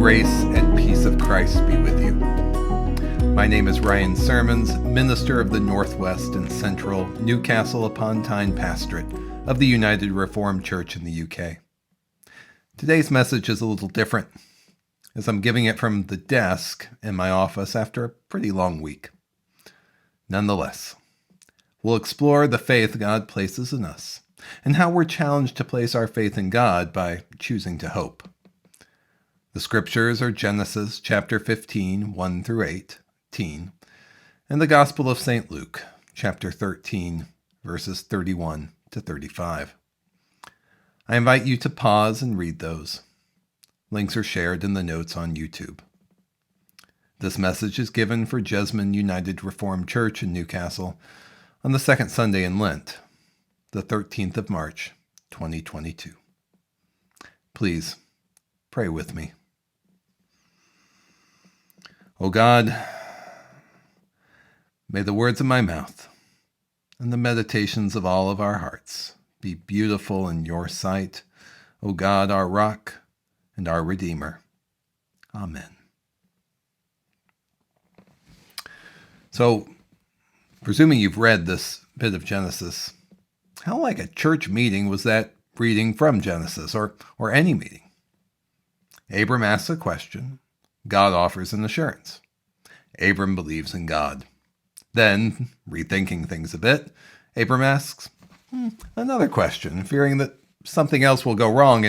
Grace and peace of Christ be with you. My name is Ryan Sermons, minister of the Northwest and Central Newcastle upon Tyne Pastorate of the United Reformed Church in the UK. Today's message is a little different, as I'm giving it from the desk in my office after a pretty long week. Nonetheless, we'll explore the faith God places in us and how we're challenged to place our faith in God by choosing to hope. The scriptures are Genesis chapter 15, 1 through 18, and the Gospel of St. Luke, chapter 13, verses 31 to 35. I invite you to pause and read those. Links are shared in the notes on YouTube. This message is given for Jesmond United Reformed Church in Newcastle on the Second Sunday in Lent, the 13th of March, 2022. Please pray with me. O God, may the words of my mouth and the meditations of all of our hearts be beautiful in your sight, O God, our rock and our Redeemer. Amen. So, presuming you've read this bit of Genesis, how like a church meeting was that reading from Genesis, or any meeting? Abram asks a question. God offers an assurance. Abram believes in God. Then, rethinking things a bit, Abram asks another question, fearing that something else will go wrong,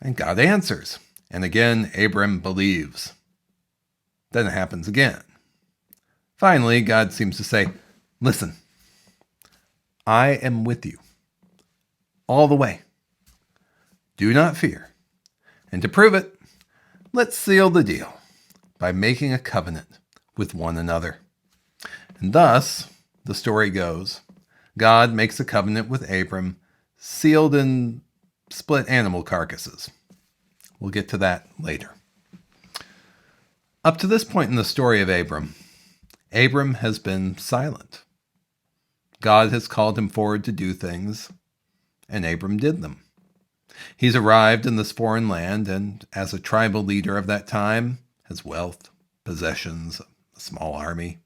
and God answers. And again, Abram believes. Then it happens again. Finally, God seems to say, listen, I am with you all the way. Do not fear. And to prove it, let's seal the deal by making a covenant with one another. And thus, the story goes, God makes a covenant with Abram, sealed in split animal carcasses. We'll get to that later. Up to this point in the story of Abram has been silent. God has called him forward to do things, and Abram did them. He's arrived in this foreign land, and as a tribal leader of that time, has wealth, possessions, a small army.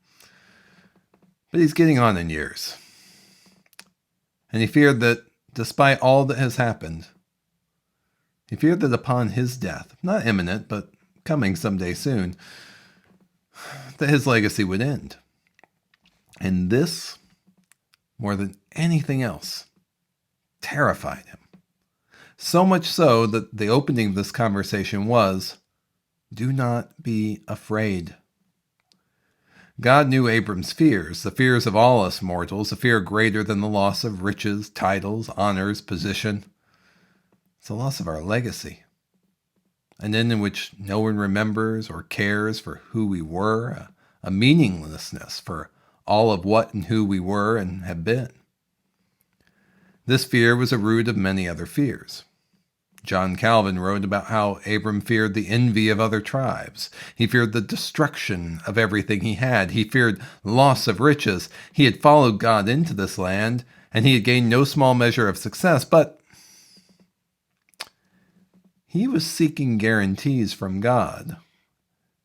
But he's getting on in years. And he feared that despite all that has happened, he feared that upon his death, not imminent, but coming someday soon, that his legacy would end. And this, more than anything else, terrified him. So much so that the opening of this conversation was, do not be afraid. God knew Abram's fears, the fears of all us mortals, a fear greater than the loss of riches, titles, honors, position. It's the loss of our legacy. An end in which no one remembers or cares for who we were, a meaninglessness for all of what and who we were and have been. This fear was a root of many other fears. John Calvin wrote about how Abram feared the envy of other tribes. He feared the destruction of everything he had. He feared loss of riches. He had followed God into this land, and he had gained no small measure of success, but he was seeking guarantees from God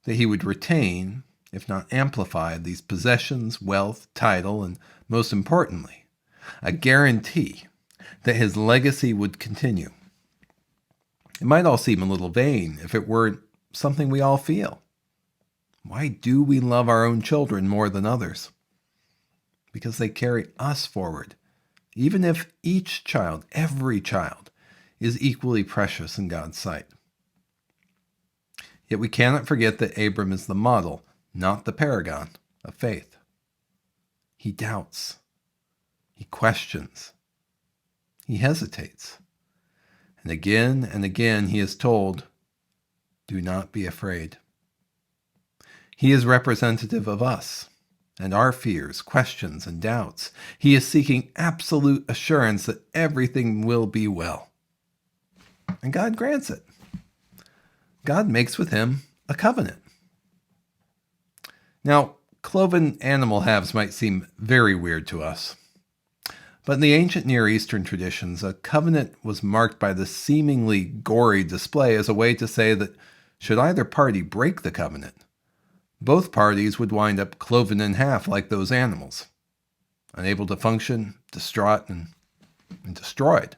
that he would retain, if not amplify, these possessions, wealth, title, and most importantly, a guarantee that his legacy would continue. It might all seem a little vain if it weren't something we all feel. Why do we love our own children more than others? Because they carry us forward, even if each child, every child, is equally precious in God's sight. Yet we cannot forget that Abram is the model, not the paragon, of faith. He doubts. He questions. He hesitates. And again he is told, do not be afraid. He is representative of us and our fears, questions, and doubts. He is seeking absolute assurance that everything will be well. And God grants it. God makes with him a covenant. Now, cloven animal halves might seem very weird to us. But in the ancient Near Eastern traditions, a covenant was marked by the seemingly gory display as a way to say that should either party break the covenant, both parties would wind up cloven in half like those animals, unable to function, distraught, and destroyed.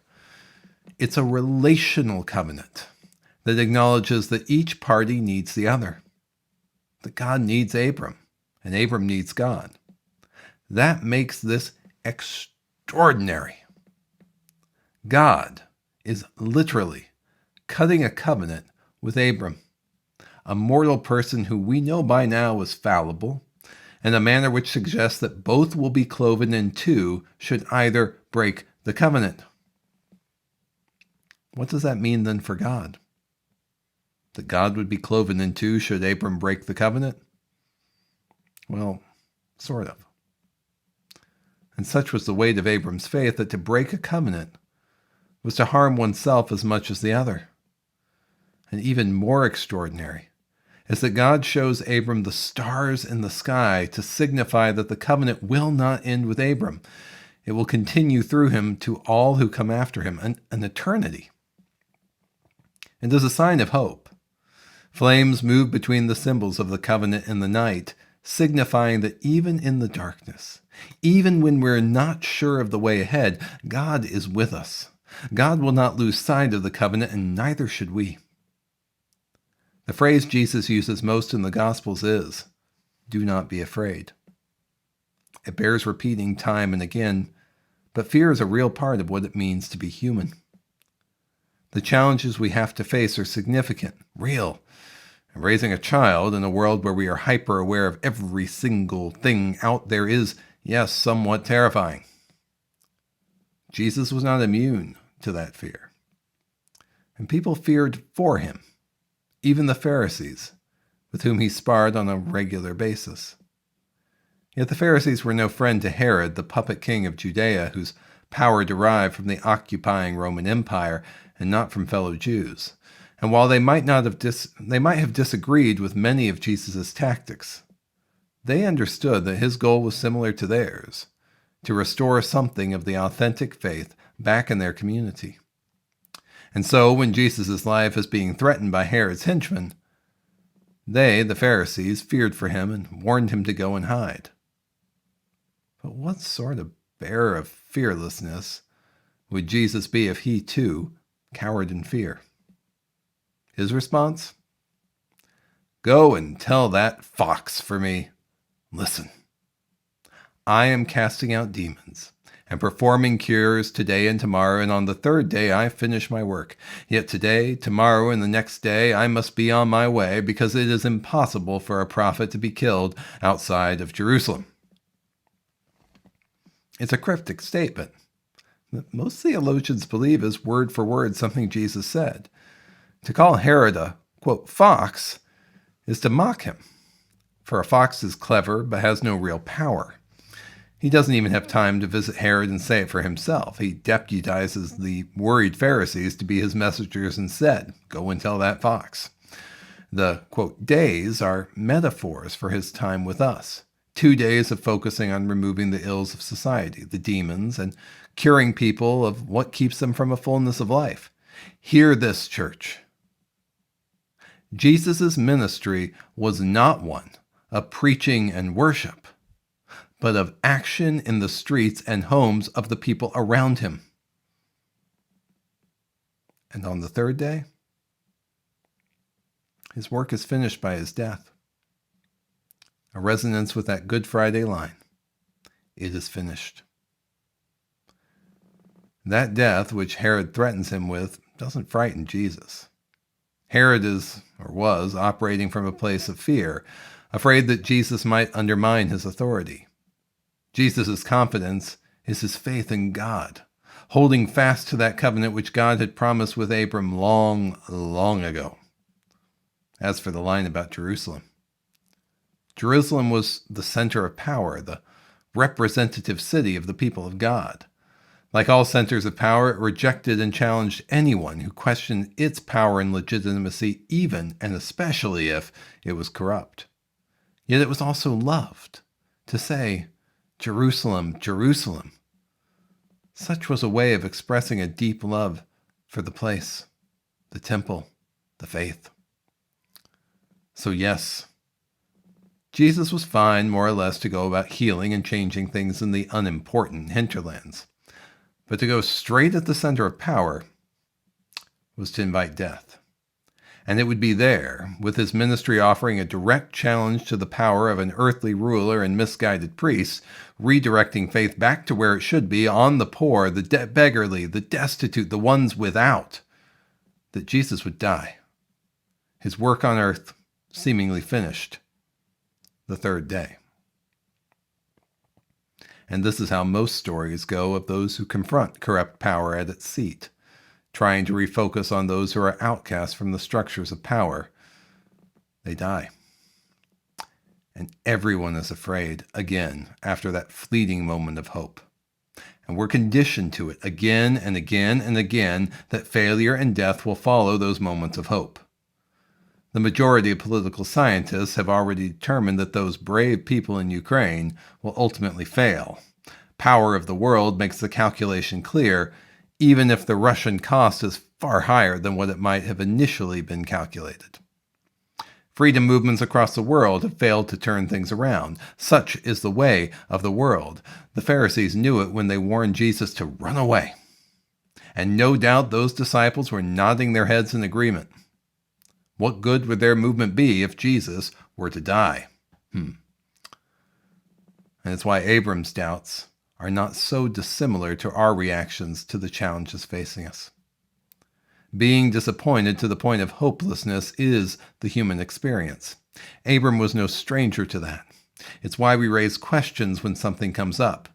It's a relational covenant that acknowledges that each party needs the other, that God needs Abram, and Abram needs God. That makes this extraordinary. God is literally cutting a covenant with Abram, a mortal person who we know by now is fallible, in a manner which suggests that both will be cloven in two should either break the covenant. What does that mean then for God? That God would be cloven in two should Abram break the covenant? Well, sort of. And such was the weight of Abram's faith that to break a covenant was to harm oneself as much as the other. And even more extraordinary is that God shows Abram the stars in the sky to signify that the covenant will not end with Abram. It will continue through him to all who come after him, an eternity. And as a sign of hope, flames move between the symbols of the covenant in the night, signifying that even in the darkness, even when we're not sure of the way ahead, God is with us. God will not lose sight of the covenant, and neither should we. The phrase Jesus uses most in the Gospels is, "Do not be afraid." It bears repeating time and again, but fear is a real part of what it means to be human. The challenges we have to face are significant, real, and raising a child in a world where we are hyper-aware of every single thing out there is, yes, somewhat terrifying. Jesus was not immune to that fear. And people feared for him, even the Pharisees, with whom he sparred on a regular basis. Yet the Pharisees were no friend to Herod, the puppet king of Judea, whose power derived from the occupying Roman Empire and not from fellow Jews. And while they might have disagreed with many of Jesus' tactics, they understood that his goal was similar to theirs, to restore something of the authentic faith back in their community. And so, when Jesus' life is being threatened by Herod's henchmen, they, the Pharisees, feared for him and warned him to go and hide. But what sort of bearer of fearlessness would Jesus be if he, too, cowered in fear? His response? "Go and tell that fox for me, listen, I am casting out demons and performing cures today and tomorrow, and on the third day I finish my work. Yet today, tomorrow, and the next day I must be on my way, because it is impossible for a prophet to be killed outside of Jerusalem." It's a cryptic statement that most theologians believe is word for word something Jesus said. To call Herod a, quote, fox is to mock him, for a fox is clever but has no real power. He doesn't even have time to visit Herod and say it for himself. He deputizes the worried Pharisees to be his messengers and said, "Go and tell that fox." The, quote, days are metaphors for his time with us. 2 days of focusing on removing the ills of society, the demons, and curing people of what keeps them from a fullness of life. Hear this, church. Jesus' ministry was not one of preaching and worship, but of action in the streets and homes of the people around him. And on the third day, his work is finished by his death. A resonance with that Good Friday line, "It is finished." That death, which Herod threatens him with, doesn't frighten Jesus. Herod is, or was, operating from a place of fear, afraid that Jesus might undermine his authority. Jesus' confidence is his faith in God, holding fast to that covenant which God had promised with Abram long, long ago. As for the line about Jerusalem, Jerusalem was the center of power, the representative city of the people of God. Like all centers of power, it rejected and challenged anyone who questioned its power and legitimacy, even and especially if it was corrupt. Yet it was also loved. To say, Jerusalem, Jerusalem. Such was a way of expressing a deep love for the place, the temple, the faith. So yes, Jesus was fine more or less to go about healing and changing things in the unimportant hinterlands. But to go straight at the center of power was to invite death. And it would be there, with his ministry offering a direct challenge to the power of an earthly ruler and misguided priests, redirecting faith back to where it should be, on the poor, the beggarly, the destitute, the ones without, that Jesus would die. His work on earth seemingly finished the third day. And this is how most stories go of those who confront corrupt power at its seat, trying to refocus on those who are outcast from the structures of power. They die. And everyone is afraid again after that fleeting moment of hope. And we're conditioned to it again and again and again that failure and death will follow those moments of hope. The majority of political scientists have already determined that those brave people in Ukraine will ultimately fail. Power of the world makes the calculation clear, even if the Russian cost is far higher than what it might have initially been calculated. Freedom movements across the world have failed to turn things around. Such is the way of the world. The Pharisees knew it when they warned Jesus to run away. And no doubt those disciples were nodding their heads in agreement. What good would their movement be if Jesus were to die? And it's why Abram's doubts are not so dissimilar to our reactions to the challenges facing us. Being disappointed to the point of hopelessness is the human experience. Abram was no stranger to that. It's why we raise questions when something comes up.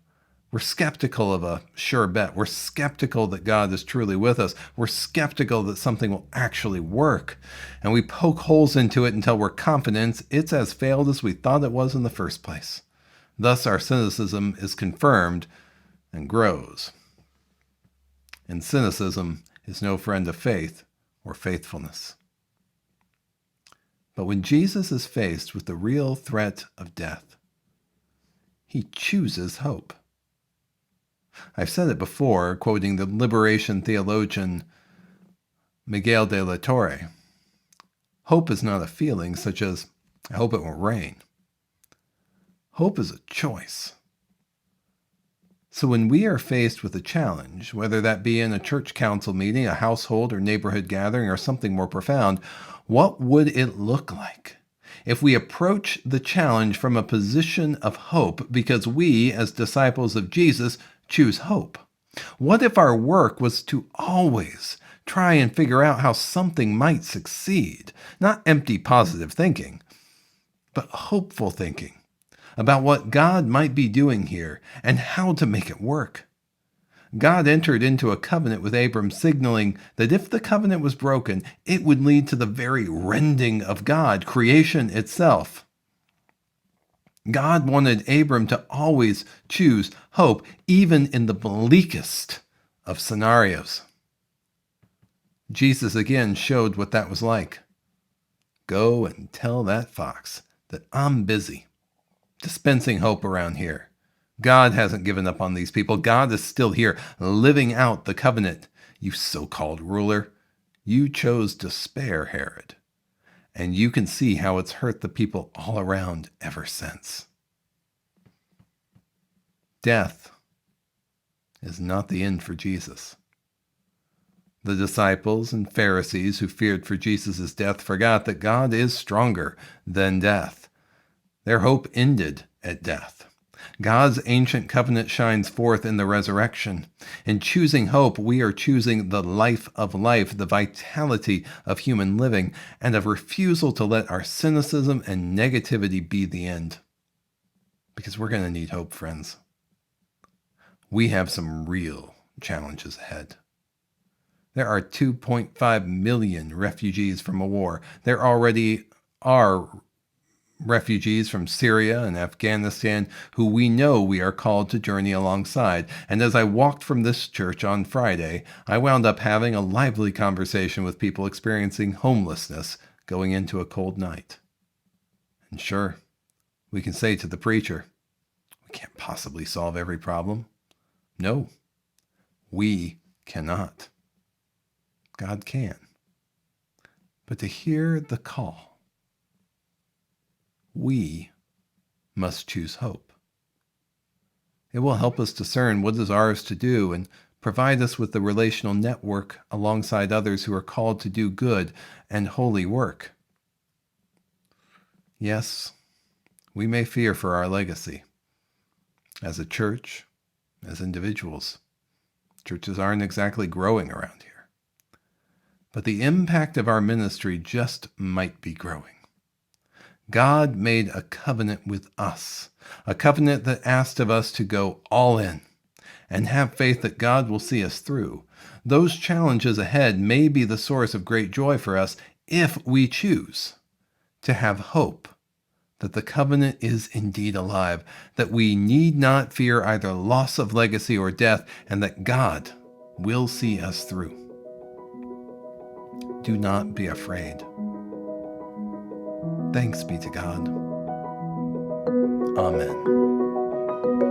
We're skeptical of a sure bet. We're skeptical that God is truly with us. We're skeptical that something will actually work. And we poke holes into it until we're confident it's as failed as we thought it was in the first place. Thus, our cynicism is confirmed and grows. And cynicism is no friend of faith or faithfulness. But when Jesus is faced with the real threat of death, he chooses hope. I've said it before, quoting the liberation theologian Miguel de la Torre. Hope is not a feeling such as, I hope it will rain. Hope is a choice. So when we are faced with a challenge, whether that be in a church council meeting, a household or neighborhood gathering, or something more profound, what would it look like if we approach the challenge from a position of hope because we, as disciples of Jesus, choose hope? What if our work was to always try and figure out how something might succeed? Not empty positive thinking, but hopeful thinking about what God might be doing here and how to make it work. God entered into a covenant with Abram, signaling that if the covenant was broken, it would lead to the very rending of God, creation itself. God wanted Abram to always choose hope, even in the bleakest of scenarios. Jesus again showed what that was like. Go and tell that fox that I'm busy dispensing hope around here. God hasn't given up on these people. God is still here, living out the covenant. You so-called ruler, you chose to spare Herod, and you can see how it's hurt the people all around ever since. Death is not the end for Jesus. The disciples and Pharisees who feared for Jesus' death forgot that God is stronger than death. Their hope ended at death. God's ancient covenant shines forth in the resurrection. In choosing hope, we are choosing the life of life, the vitality of human living, and a refusal to let our cynicism and negativity be the end. Because we're going to need hope, friends. We have some real challenges ahead. There are 2.5 million refugees from a war. There already are refugees from Syria and Afghanistan who we know we are called to journey alongside. And as I walked from this church on Friday, I wound up having a lively conversation with people experiencing homelessness going into a cold night. And sure, we can say to the preacher, we can't possibly solve every problem. No, we cannot. God can. But to hear the call, we must choose hope. It will help us discern what is ours to do and provide us with the relational network alongside others who are called to do good and holy work. Yes, we may fear for our legacy. As a church, as individuals, churches aren't exactly growing around here. But the impact of our ministry just might be growing. God made a covenant with us, a covenant that asked of us to go all in and have faith that God will see us through. Those challenges ahead may be the source of great joy for us if we choose to have hope that the covenant is indeed alive, that we need not fear either loss of legacy or death, and that God will see us through. Do not be afraid. Thanks be to God. Amen.